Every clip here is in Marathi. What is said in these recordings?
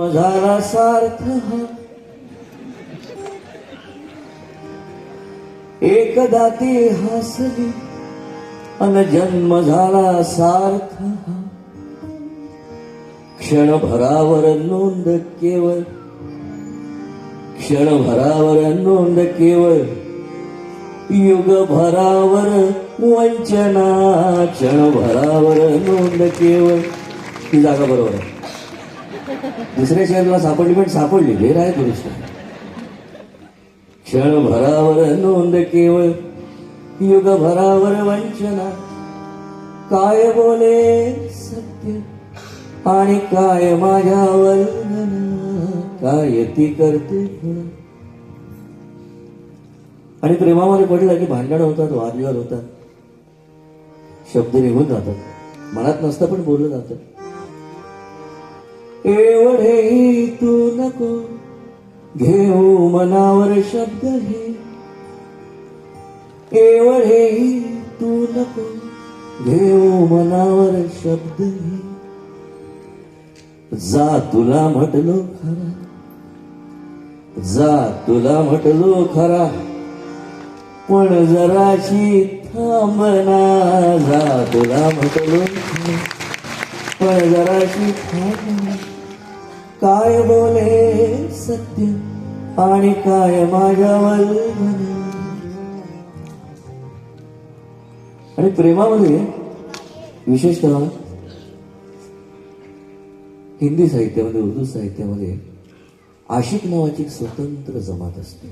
झाला सार्थ हा एकदा ती हसली अन जन्म झाला सार्थ हा क्षणभरावर नोंद केवळ क्षणभरावर नोंद केवळ युगभरावर वंचना क्षणभरावर नोंद केवळ ती जागा बरोबर आहे. दुसऱ्या शहराला सापडली पण सापडली हे आहे दुरुस्त. क्षणभरावर नोंद केवळ युगभरावर वंचना काय बोले सत्य आणि काय माझ्या वल्गना काय ती करते खुणा. आणि प्रेमामध्ये पडलं की भांडण होतात, वादविवाद होतात, शब्द निघून जातात, मनात नसतं पण बोललं जातं. एवढेही तू नको घेऊ मनावर शब्द हे एवढेही तू नको घेऊ मनावर शब्द हे जा तुला म्हटलो खरा जा तुला म्हटलो खरा पण जराशी थांबना जा तुला म्हटलो पण जराशी थांबना काय बोले सत्य आणि काय माझ्या वल्गना. आणि प्रेमामध्ये विशेषतः हिंदी साहित्यामध्ये उर्दू साहित्यामध्ये आशिक नावाची एक स्वतंत्र जमात असते.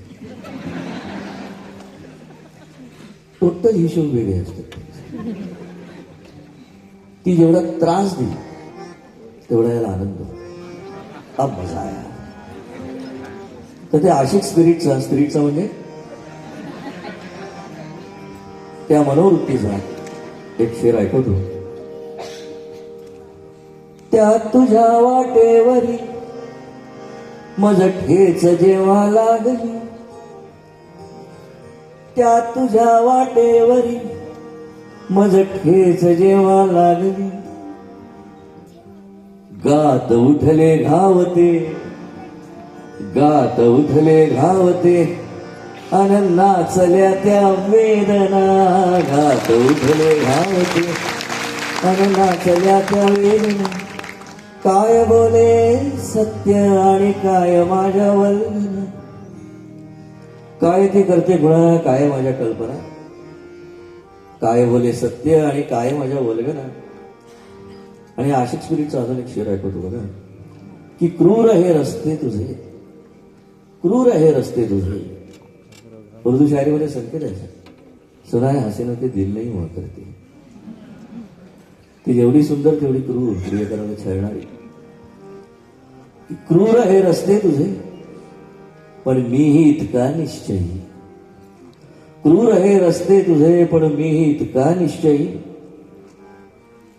टोटल हिशोब वेगळे असतात. ती जेवढा त्रास देईल तेवढा याला आनंद अब मजा आया. तर ते आशिक स्पिरिटचा म्हणजे त्या मनोवृत्तीचा एक शेर ऐकवतो. त्या तुझ्या वाटेवरी मज ठेच जेव्हा लागली त्या तुझ्या वाटेवरी मज ठेच जेव्हा लागली गात उठले घावते गात उठले घावते अन नाचल्या त्या वेदना गात उठले घावते अन नाचल्या त्या वेदना काय बोले सत्य आणि काय माझ्या वल्गना काय ती करते गुणा काय माझ्या कल्पना काय बोले सत्य आणि काय माझ्या वल्गना. आणि आशिक स्पिरिटचा अजून एक शेर ऐकवतो बघा की क्रूर हे रस्ते तुझे क्रूर हे रस्ते तुझे. उर्दू शायरीमध्ये संकेत आहे सुनाय हसीनो ते दिल नाही हुआ करते. ती जेवढी सुंदर तेवढी क्रूर प्रियकराला छळणारी. क्रूर हे रस्ते तुझे पण मीही इतका निश्चयी क्रूर हे रस्ते तुझे पण मीही इतका निश्चयी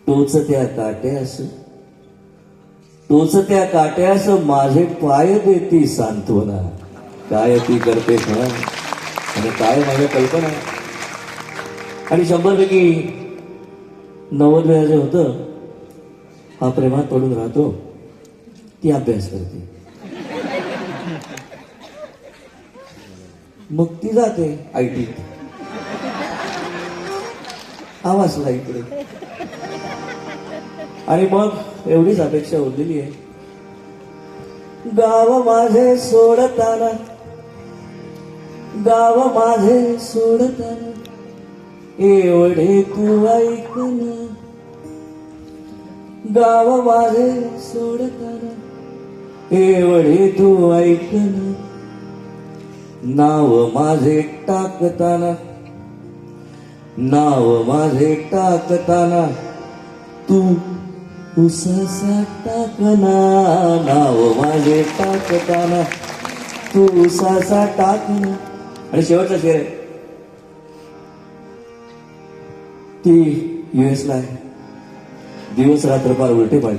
तोच त्या काट्यास माझे पाय देती सांत्वना काय ती करते म्हणा आणि काय माझ्या कल्पना. आणि 100पैकी 90 वेळा जे होतं हा प्रेमात पडून राहतो ती अभ्यास करते मग ती जाते आयटीत आवाजला इकडे. आणि मग एवढीच अपेक्षा उरलेली आहे गाव माझे सोडताना एवढे तू ऐकना गाव माझे सोडताना एवढे तू ऐकना नाव माझे टाकताना तू उसासा टाकना नाव माझे टाकताना तू उसासा टाकना. आणि शेवटचा शेर आहे ती US ला आहे दिवस रात्र पार उलटे पाहिजे.